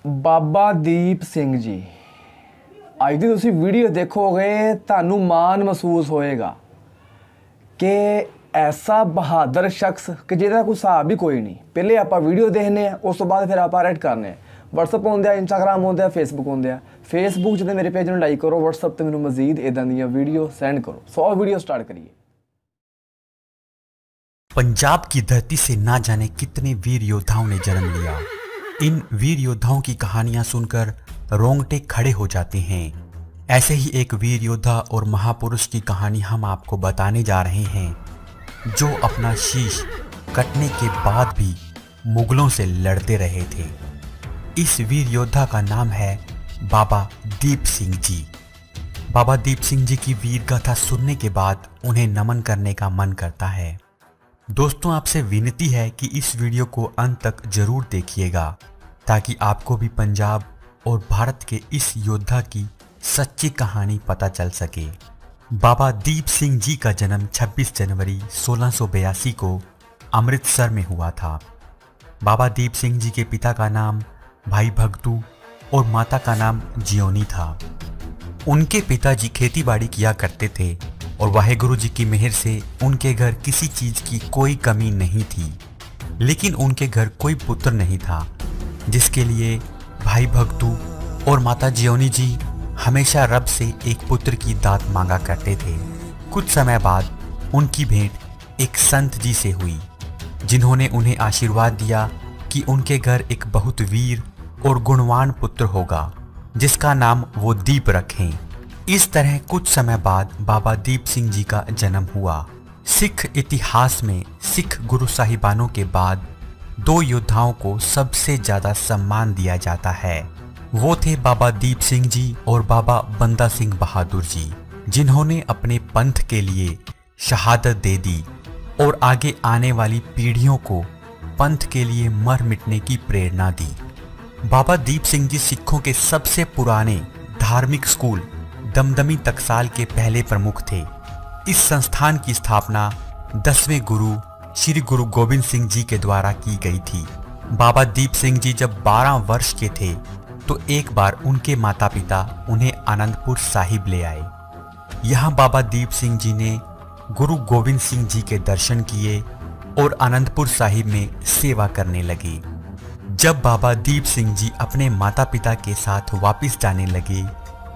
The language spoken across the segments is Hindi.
ਬਾਬਾ ਦੀਪ ਸਿੰਘ ਜੀ ਅੱਜ ਦੀ ਤੁਸੀਂ ਵੀਡੀਓ ਦੇਖੋਗੇ ਤੁਹਾਨੂੰ ਮਾਣ ਮਹਿਸੂਸ ਹੋਏਗਾ कि ऐसा बहादुर शख्स कि जिहदा कोई हिसाब भी कोई नहीं। पहले आप वीडियो देखने उस तो बाद फिर आप एडिट करने। WhatsApp होंगे, इंस्टाग्राम होंगे, फेसबुक होंगे। फेसबुक जो मेरे पेज में लाइक करो, WhatsApp तो मैंने मजीद इदां दी वीडियो सेंड करो। 100 वीडियो स्टार्ट करिए। पंजाब की धरती से ना जाने कितने वीर योद्धाओं ने जन्म लिया। इन वीर योद्धाओं की कहानियां सुनकर रोंगटे खड़े हो जाते हैं। ऐसे ही एक वीर योद्धा और महापुरुष की कहानी हम आपको बताने जा रहे हैं, जो अपना शीश कटने के बाद भी मुगलों से लड़ते रहे थे। इस वीर योद्धा का नाम है बाबा दीप सिंह जी। बाबा दीप सिंह जी की वीर गाथा सुनने के बाद उन्हें नमन करने का मन करता है। दोस्तों, आपसे विनती है कि इस वीडियो को अंत तक जरूर देखिएगा, ताकि आपको भी पंजाब और भारत के इस योद्धा की सच्ची कहानी पता चल सके। बाबा दीप सिंह जी का जन्म 26 जनवरी 1682 को अमृतसर में हुआ था। बाबा दीप सिंह जी के पिता का नाम भाई भगतू और माता का नाम जियोनी था। उनके पिताजी खेतीबाड़ी किया करते थे और वाहेगुरु जी की मेहर से उनके घर किसी चीज की कोई कमी नहीं थी। लेकिन उनके घर कोई पुत्र नहीं था, जिसके लिए भाई भगतू और माता जियोनी जी हमेशा रब से एक पुत्र की दात मांगा करते थे। कुछ समय बाद उनकी भेंट एक संत जी से हुई, जिन्होंने उन्हें आशीर्वाद दिया कि उनके घर एक बहुत वीर और गुणवान पुत्र होगा, जिसका नाम वो दीप रखें। इस तरह कुछ समय बाद बाबा दीप सिंह जी का जन्म हुआ। सिख इतिहास में सिख गुरु साहिबानों के बाद दो योद्धाओं को सबसे ज्यादा सम्मान दिया जाता है। वो थे बाबा दीप सिंह जी और बाबा बंदा सिंह बहादुर जी, जिन्होंने अपने पंथ के लिए शहादत दे दी और आगे आने वाली पीढ़ियों को पंथ के लिए मर मिटने की प्रेरणा दी। बाबा दीप सिंह जी सिखों के सबसे पुराने धार्मिक स्कूल दमदमी टकसाल के पहले प्रमुख थे। इस संस्थान की स्थापना 10वें गुरु श्री गुरु गोविंद सिंह जी के द्वारा की गई थी। बाबा दीप सिंह जी जब 12 वर्ष के थे तो एक बार उनके माता पिता उन्हें आनंदपुर साहिब ले आए। यहाँ बाबा दीप सिंह जी ने गुरु गोविंद सिंह जी के दर्शन किए और आनंदपुर साहिब में सेवा करने लगे। जब बाबा दीप सिंह जी अपने माता पिता के साथ वापस जाने लगे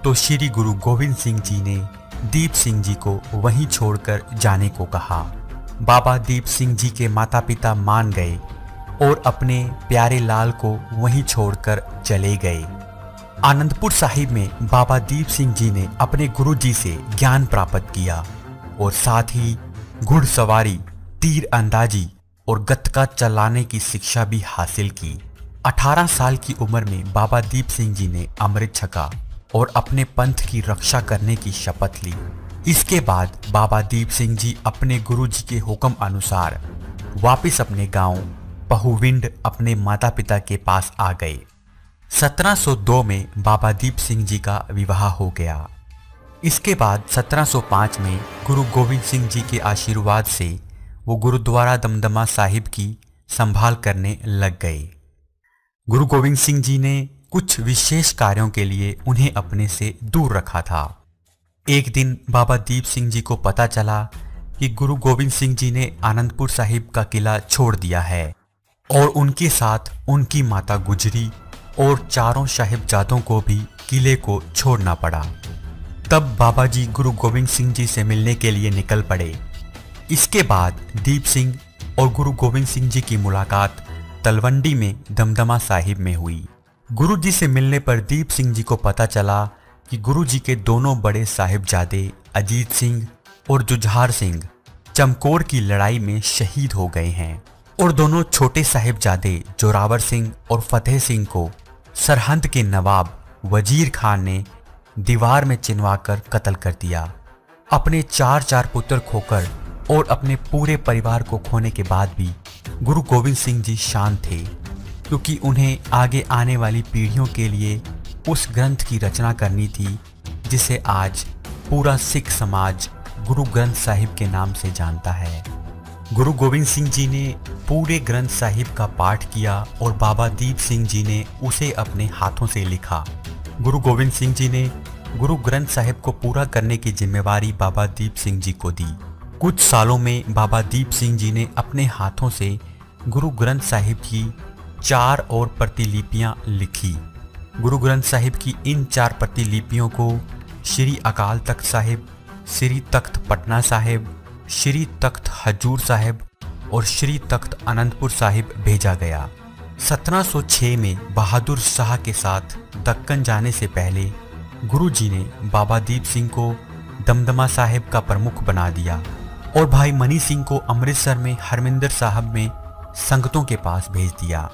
तो श्री गुरु गोविंद सिंह जी ने दीप सिंह जी को वहीं छोड़कर जाने को कहा। बाबा दीप सिंह जी के माता पिता मान गए और अपने प्यारे लाल को वहीं छोड़कर चले गए। आनंदपुर साहिब में बाबा दीप सिंह जी ने अपने गुरु जी से ज्ञान प्राप्त किया और साथ ही घुड़सवारी, तीर अंदाजी और गतका चलाने की शिक्षा भी हासिल की। 18 साल की उम्र में बाबा दीप सिंह जी ने अमृत छका और अपने पंथ की रक्षा करने की शपथ ली। इसके बाद बाबा दीप सिंह जी अपने गुरु जी के हुक्म अनुसार वापस अपने गांव पहुविंड अपने माता पिता के पास आ गए। 1702 में बाबा दीप सिंह जी का विवाह हो गया। इसके बाद 1705 में गुरु गोविंद सिंह जी के आशीर्वाद से वो गुरुद्वारा दमदमा साहिब की संभाल करने लग गए। गुरु गोविंद सिंह जी ने कुछ विशेष कार्यों के लिए उन्हें अपने से दूर रखा था। एक दिन बाबा दीप सिंह जी को पता चला कि गुरु गोविंद सिंह जी ने आनंदपुर साहिब का किला छोड़ दिया है और उनके साथ उनकी माता गुजरी और चारों साहिबजादों को भी किले को छोड़ना पड़ा। तब बाबा जी गुरु गोविंद सिंह जी से मिलने के लिए निकल पड़े। इसके बाद दीप सिंह और गुरु गोविंद सिंह जी की मुलाकात तलवंडी में दमदमा साहिब में हुई। गुरु जी से मिलने पर दीप सिंह जी को पता चला कि गुरु जी के दोनों बड़े साहिबजादे अजीत सिंह और जुझार सिंह चमकौर की लड़ाई में शहीद हो गए हैं और दोनों छोटे साहिबजादे जोरावर सिंह और फतेह सिंह को सरहंद के नवाब वजीर खान ने दीवार में चिनवाकर कत्ल कर दिया। अपने चार पुत्र खोकर और अपने पूरे परिवार को खोने के बाद भी गुरु गोविंद सिंह जी शांत थे, क्योंकि उन्हें आगे आने वाली पीढ़ियों के लिए उस ग्रंथ की रचना करनी थी जिसे आज पूरा सिख समाज गुरु ग्रंथ साहिब के नाम से जानता है। गुरु गोविंद सिंह जी ने पूरे ग्रंथ साहिब का पाठ किया और बाबा दीप सिंह जी ने उसे अपने हाथों से लिखा। गुरु गोविंद सिंह जी ने गुरु ग्रंथ साहिब को पूरा करने की जिम्मेवारी बाबा दीप सिंह जी को दी। कुछ सालों में बाबा दीप सिंह जी ने अपने हाथों से गुरु ग्रंथ साहिब की 4 और प्रतिलिपियां लिखी। गुरु ग्रंथ साहिब की इन 4 प्रतिलिपियों को श्री अकाल तख्त साहिब, श्री तख्त पटना साहिब, श्री तख्त हजूर साहिब और श्री तख्त अनंतपुर साहिब भेजा गया। 1706 में बहादुर शाह के साथ दक्कन जाने से पहले गुरु जी ने बाबा दीप सिंह को दमदमा साहिब का प्रमुख बना दिया और भाई मनी सिंह को अमृतसर में हरमिंदर साहब में संगतों के पास भेज दिया।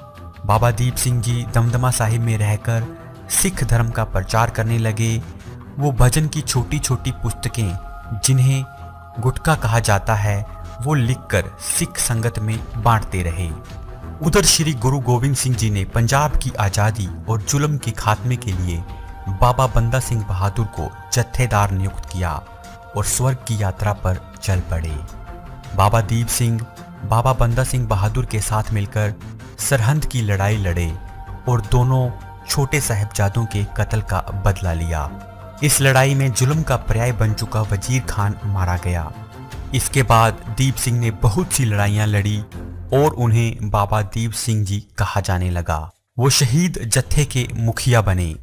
बाबा दीप सिंह जी दमदमा साहिब में रहकर सिख धर्म का प्रचार करने लगे। वो भजन की छोटी छोटी पुस्तकें, जिन्हें गुटका कहा जाता है, वो लिखकर सिख संगत में बांटते रहे। उधर श्री गुरु गोविंद सिंह जी ने पंजाब की आज़ादी और जुल्म के खात्मे के लिए बाबा बंदा सिंह बहादुर को जत्थेदार नियुक्त किया और स्वर्ग की यात्रा पर चल पड़े। बाबा दीप सिंह बाबा बंदा सिंह बहादुर के साथ मिलकर सरहंद की लड़ाई लड़े और दोनों छोटे साहिबजादों के कत्ल का बदला लिया। इस लड़ाई में जुल्म का पर्याय बन चुका वजीर खान मारा गया। इसके बाद दीप सिंह ने बहुत सी लड़ाइयां लड़ी और उन्हें बाबा दीप सिंह जी कहा जाने लगा। वो शहीद जत्थे के मुखिया बने।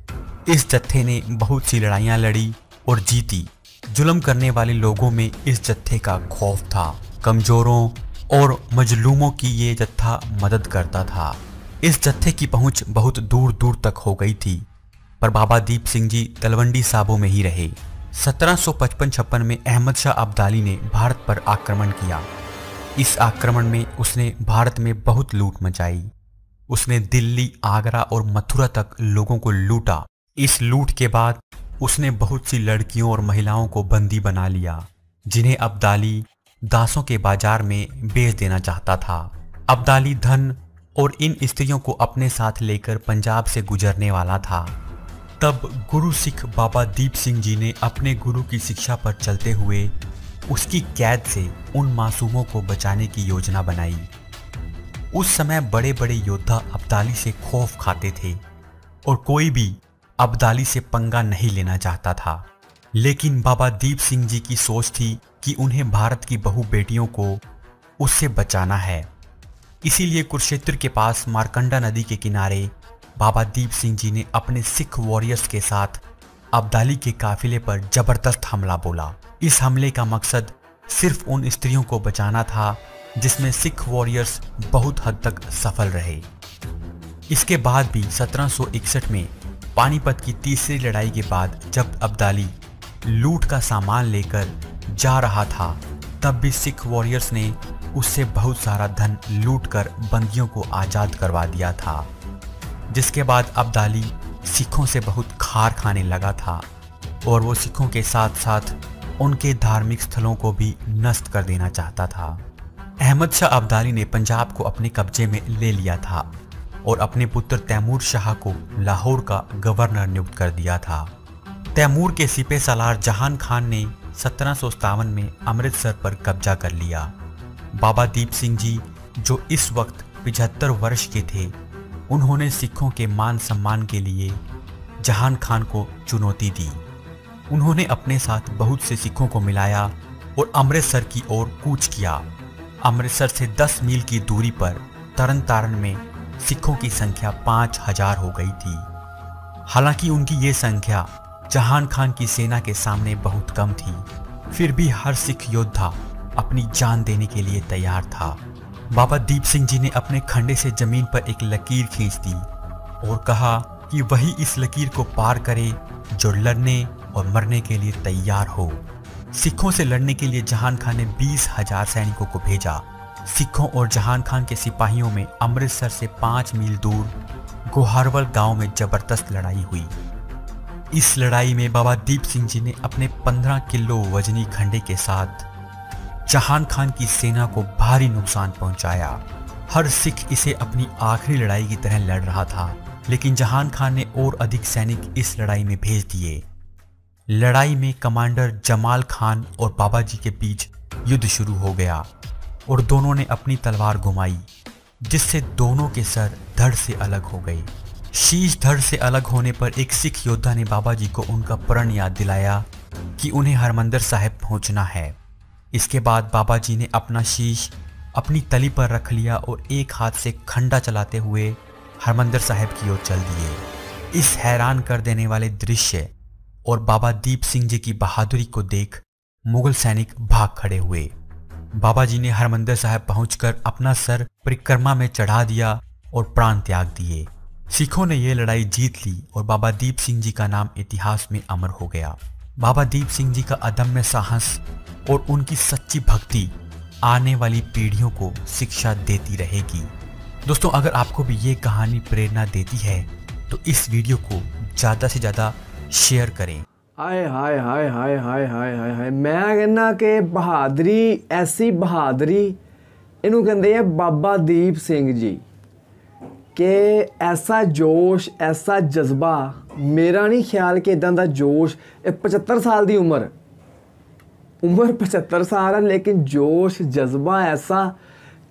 इस जत्थे ने बहुत सी लड़ाइयां लड़ी और जीती। जुल्म करने वाले लोगों में इस जत्थे का खौफ था। कमजोरों और मजलूमों की ये जत्था मदद करता था। इस जत्थे की पहुंच बहुत दूर दूर तक हो गई थी, पर बाबा दीप सिंह जी तलवंडी साबो में ही रहे। 1755-56 में अहमद शाह अब्दाली ने भारत पर आक्रमण किया। इस आक्रमण में उसने भारत में बहुत लूट मचाई। उसने दिल्ली, आगरा और मथुरा तक लोगों को लूटा। इस लूट के बाद उसने बहुत सी लड़कियों और महिलाओं को बंदी बना लिया, जिन्हें अब्दाली दासों के बाजार में बेच देना चाहता था। अब्दाली धन और इन स्त्रियों को अपने साथ लेकर पंजाब से गुजरने वाला था। तब गुरु सिख बाबा दीप सिंह जी ने अपने गुरु की शिक्षा पर चलते हुए उसकी कैद से उन मासूमों को बचाने की योजना बनाई। उस समय बड़े बड़े योद्धा अब्दाली से खौफ खाते थे और कोई भी अब्दाली से पंगा नहीं लेना चाहता था। लेकिन बाबा दीप सिंह जी की सोच थी कि उन्हें भारत की बहु बेटियों को उससे बचाना है। इसीलिए कुरुक्षेत्र के पास मारकंडा नदी के किनारे बाबा दीप सिंह जी ने अपने सिख वॉरियर्स के साथ अब्दाली के काफिले पर जबरदस्त हमला बोला। इस हमले का मकसद सिर्फ उन स्त्रियों को बचाना था, जिसमें सिख वॉरियर्स बहुत हद तक सफल रहे। इसके बाद भी 1761 में पानीपत की तीसरी लड़ाई के बाद जब अब्दाली लूट का सामान लेकर जा रहा था, तब भी सिख वॉरियर्स ने उससे बहुत सारा धन लूटकर बंदियों को आज़ाद करवा दिया था। जिसके बाद अब्दाली सिखों से बहुत खार खाने लगा था और वो सिखों के साथ साथ उनके धार्मिक स्थलों को भी नष्ट कर देना चाहता था। अहमद शाह अब्दाली ने पंजाब को अपने कब्जे में ले लिया था और अपने पुत्र तैमूर शाह को लाहौर का गवर्नर नियुक्त कर दिया था। तैमूर के सिपह सालार जहान खान ने 1757 में अमृतसर पर कब्जा कर लिया। बाबा दीप सिंह जी, जो इस वक्त 75 वर्ष के थे, उन्होंने सिखों के मान सम्मान के लिए जहान खान को चुनौती दी। उन्होंने अपने साथ बहुत से सिखों को मिलाया और अमृतसर की ओर कूच किया। अमृतसर से 10 मील की दूरी पर तरन तारण में सिखों की संख्या 5000 हो गई थी। हालांकि उनकी ये संख्या जहान खान की सेना के सामने बहुत कम थी, फिर भी हर सिख योद्धा अपनी जान देने के लिए तैयार था। बाबा दीप सिंह जी ने अपने खंडे से जमीन पर एक लकीर खींच दी और कहा कि वही इस लकीर को पार करे जो लड़ने और मरने के लिए तैयार हो। सिखों से लड़ने के लिए जहान खान ने 20,000 सैनिकों को भेजा। सिखों और जहान खान के सिपाहियों में अमृतसर से 5 मील दूर गोहारवल गांव में जबरदस्त लड़ाई हुई। इस लड़ाई में बाबा दीप सिंह जी ने अपने 15 किलो वजनी खंडे के साथ जहान खान की सेना को भारी नुकसान पहुंचाया। हर सिख इसे अपनी आखिरी लड़ाई की तरह लड़ रहा था, लेकिन जहान खान ने और अधिक सैनिक इस लड़ाई में भेज दिए। लड़ाई में कमांडर जमाल खान और बाबा जी के बीच युद्ध शुरू हो गया। और दोनों ने अपनी तलवार घुमाई, जिससे दोनों के सर धड़ से अलग हो गए। शीश धड़ से अलग होने पर एक सिख योद्धा ने बाबा जी को उनका प्रण याद दिलाया कि उन्हें हरमंदिर साहिब पहुंचना है। इसके बाद बाबा जी ने अपना शीश अपनी तली पर रख लिया और एक हाथ से खंडा चलाते हुए हरमंदिर साहिब की ओर चल दिए। इस हैरान कर देने वाले दृश्य और बाबा दीप सिंह जी की बहादुरी को देख मुगल सैनिक भाग खड़े हुए। बाबा जी ने हरमंदिर साहिब पहुंचकर अपना सर परिक्रमा में चढ़ा दिया और प्राण त्याग दिए। सिखों ने यह लड़ाई जीत ली और बाबा दीप सिंह जी का नाम इतिहास में अमर हो गया। बाबा दीप सिंह जी का अदम्य साहस और उनकी सच्ची भक्ति आने वाली पीढ़ियों को शिक्षा देती रहेगी। दोस्तों, अगर आपको भी ये कहानी प्रेरणा देती है तो इस वीडियो को ज़्यादा से ज़्यादा शेयर करें। हाय हाय हाय हाय हाय हाय हाय हाय, मैं कहना कि बहादरी, ऐसी बहादरी इनू कहते हैं बाबा दीप सिंह जी कि ऐसा जोश, ऐसा जज्बा, मेरा नहीं ख्याल कि इदां दा जोश। 75 साल की उम्र 75 साल है, लेकिन जोश जज्बा ऐसा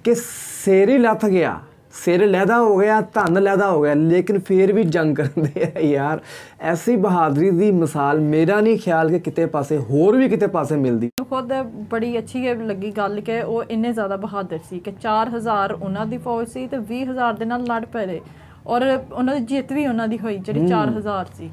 कि सिर ही लथ गया, सिर लैदा हो गया, धन लैदा हो गया, लेकिन फिर भी जंग करते हैं यार। ऐसी बहादरी की मिसाल मेरा नहीं ख्याल कि किते पासे होर भी किते पासे मिलती। खुद बड़ी अच्छी लगी गल कि वो इन्ने ज़्यादा बहादुर सी कि 4000 उन्हां दी फौज सी ते 20000 दे नाल लड़ पे और उन्हां दी जित भी उन्हां दी होई जिहड़ी 4000 सी।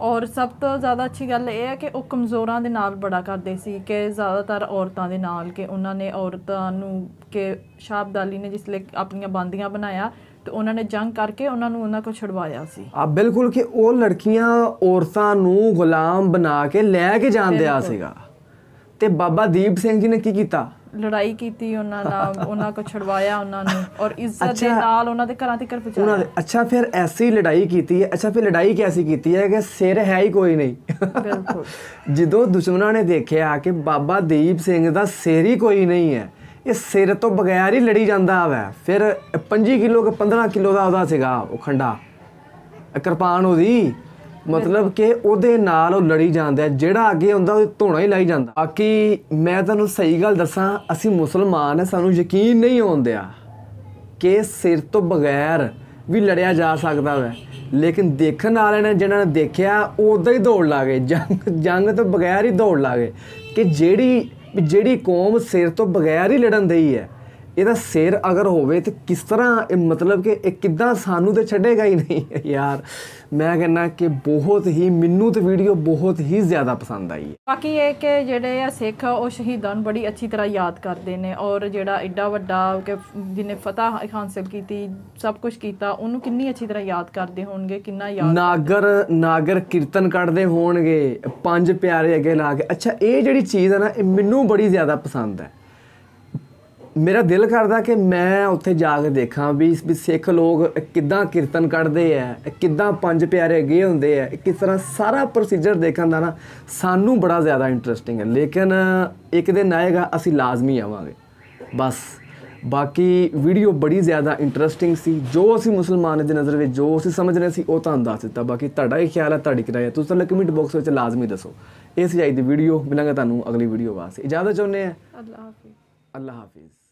और सब तो ज़्यादा अच्छी गल यह है कि वो कमज़ोरां दे नाल बड़ा करदे सी कि ज़्यादातर औरतां दे नाल कि उन्होंने औरतां नूं कि शाह अब्दाली ने जिसले अपनियां बांदियां बनाया तो उन्होंने जंग करके उन्होंने उन्हां को छुड़वाया सी। बिल्कुल कि वो लड़कियां औरतां नूं गुलाम बना के लैके जान दिया सीगा ते बाबा दीप सिंह जी ने की कीता, लड़ाई कीती उन्हां नाल, उन्हां को छुड़वाया उन्हां नूं और इज्जत दे नाल उन्हां दे घरां तक पहुंचाया। अच्छा, फिर ऐसी लड़ाई कीती है। अच्छा, फिर लड़ाई कैसी कीती है कि सिर है ही कोई नहीं। बिल्कुल ਜਦੋਂ ਦੁਸ਼ਮਣਾਂ ਨੇ ਦੇਖਿਆ ਕਿ ਬਾਬਾ ਦੀਪ ਸਿੰਘ ਦਾ ਸਿਰ ਹੀ ਕੋਈ ਨਹੀਂ ਹੈ, ਇਹ ਸਿਰ ਤੋਂ ਬਗੈਰ ਹੀ ਲੜੀ ਜਾਂਦਾ ਵਾ, ਫਿਰ 25 ਕਿਲੋ ਕਿ 15 ਕਿਲੋ ਦਾ ਉਹਦਾ ਸੀਗਾ ਉਹ ਖੰਡਾ, ਕਿਰਪਾਨ ਉਹਦੀ, ਮਤਲਬ ਕਿ ਉਹਦੇ ਨਾਲ ਉਹ ਲੜੀ ਜਾਂਦਾ, ਜਿਹੜਾ ਅੱਗੇ ਹੁੰਦਾ ਉਹ ਧੋਣਾ ਹੀ ਲਾਈ ਜਾਂਦਾ। ਬਾਕੀ ਮੈਂ ਤੁਹਾਨੂੰ ਸਹੀ ਗੱਲ ਦੱਸਾਂ, ਅਸੀਂ ਮੁਸਲਮਾਨ ਹਾਂ, ਸਾਨੂੰ ਯਕੀਨ ਨਹੀਂ ਆਉਂਦਿਆ ਕਿ ਸਿਰ ਤੋਂ ਬਗੈਰ ਵੀ ਲੜਿਆ ਜਾ ਸਕਦਾ ਵੈ, ਲੇਕਿਨ ਦੇਖਣ ਵਾਲਿਆਂ ਨੇ ਜਿਹਨਾਂ ਨੇ ਦੇਖਿਆ ਉਹ ਉੱਦਾਂ ਹੀ ਦੌੜ ਲਾ ਗਏ, ਜੰਗ ਤੋਂ ਬਗੈਰ ਹੀ ਦੌੜ ਲਾ ਗਏ ਕਿ ਜਿਹੜੀ ਕੌਮ ਸਿਰ ਤੋਂ ਬਗੈਰ ਹੀ ਲੜਨ ਦਈ ਹੈ, ਇਹਦਾ ਸਿਰ ਅਗਰ ਹੋਵੇ ਤੇ ਕਿਸ ਤਰ੍ਹਾਂ ਇਹ, ਮਤਲਬ ਕਿ ਇਹ ਕਿੱਦਾਂ ਸਾਨੂੰ ਤੇ ਛੱਡੇਗਾ ਹੀ ਨਹੀਂ ਯਾਰ। ਮੈਂ ਕਹਿੰਦਾ ਕਿ ਬਹੁਤ ਹੀ, ਮੈਨੂੰ ਤੇ ਵੀਡੀਓ ਬਹੁਤ ਹੀ ਜ਼ਿਆਦਾ ਪਸੰਦ ਆਈ ਹੈ। ਬਾਕੀ ਇਹ ਕਿ ਜਿਹੜੇ ਆ ਸਿੱਖ ਉਹ ਸ਼ਹੀਦਾਂ ਨੂੰ ਬੜੀ ਅੱਛੀ ਤਰ੍ਹਾਂ ਯਾਦ ਕਰਦੇ ਨੇ ਔਰ ਜਿਹੜਾ ਐਡਾ ਵੱਡਾ ਕਿ ਜਿਹਨੇ ਫਤਹ ਹਾਸਿਲ ਕੀਤੀ, ਸਭ ਕੁਝ ਕੀਤਾ, ਉਹਨੂੰ ਕਿੰਨੀ ਅੱਛੀ ਤਰ੍ਹਾਂ ਯਾਦ ਕਰਦੇ ਹੋਣਗੇ, ਕਿੰਨਾ ਯਾਦ ਨਾਗਰ ਕੀਰਤਨ ਕੱਢਦੇ ਹੋਣਗੇ, 5 ਪਿਆਰੇ ਅੱਗੇ ਲਾ ਕੇ। ਅੱਛਾ, ਇਹ ਜਿਹੜੀ ਚੀਜ਼ ਹੈ ਨਾ, ਇਹ ਮੈਨੂੰ ਬੜੀ ਜ਼ਿਆਦਾ ਪਸੰਦ ਹੈ। ਮੇਰਾ ਦਿਲ ਕਰਦਾ ਕਿ ਮੈਂ ਉੱਥੇ ਜਾ ਕੇ ਦੇਖਾਂ ਵੀ ਸਿੱਖ ਲੋਕ ਕਿੱਦਾਂ ਕੀਰਤਨ ਕੱਢਦੇ ਹੈ, ਕਿੱਦਾਂ 5 ਪਿਆਰੇ ਅੱਗੇ ਹੁੰਦੇ ਹੈ, ਕਿਸ ਤਰ੍ਹਾਂ ਸਾਰਾ ਪ੍ਰੋਸੀਜਰ ਦੇਖਣ ਦਾ ਨਾ ਸਾਨੂੰ ਬੜਾ ਜ਼ਿਆਦਾ ਇੰਟਰਸਟਿੰਗ ਹੈ। ਲੇਕਿਨ ਇੱਕ ਦਿਨ ਆਏਗਾ ਅਸੀਂ ਲਾਜ਼ਮੀ ਆਵਾਂਗੇ ਬਸ। ਬਾਕੀ ਵੀਡੀਓ ਬੜੀ ਜ਼ਿਆਦਾ ਇੰਟਰਸਟਿੰਗ ਸੀ, ਜੋ ਅਸੀਂ ਮੁਸਲਮਾਨਾਂ ਦੀ ਨਜ਼ਰ ਵਿੱਚ ਜੋ ਅਸੀਂ ਸਮਝ ਰਹੇ ਸੀ ਉਹ ਤੁਹਾਨੂੰ ਦੱਸ ਦਿੱਤਾ। ਬਾਕੀ ਤੁਹਾਡਾ ਕੀ ਖਿਆਲ ਹੈ, ਤੁਹਾਡੀ ਕੀ ਰਾਏ ਹੈ, ਤੁਸੀਂ ਤਾਂ ਕਮੈਂਟ ਬਾਕਸ ਵਿੱਚ ਲਾਜ਼ਮੀ ਦੱਸੋ। ਇਹ ਸੀ ਅੱਜ ਦੀ ਵੀਡੀਓ, ਮਿਲਾਂਗੇ ਤੁਹਾਨੂੰ ਅਗਲੀ ਵੀਡੀਓ ਵਾਸਤੇ, ਇਜਾਜ਼ਤ ਚਾਹੁੰਦੇ ਹਾਂ। ਅੱਲਾਹ ਹਾਫਿਜ਼। अल्लाह हाफिज़।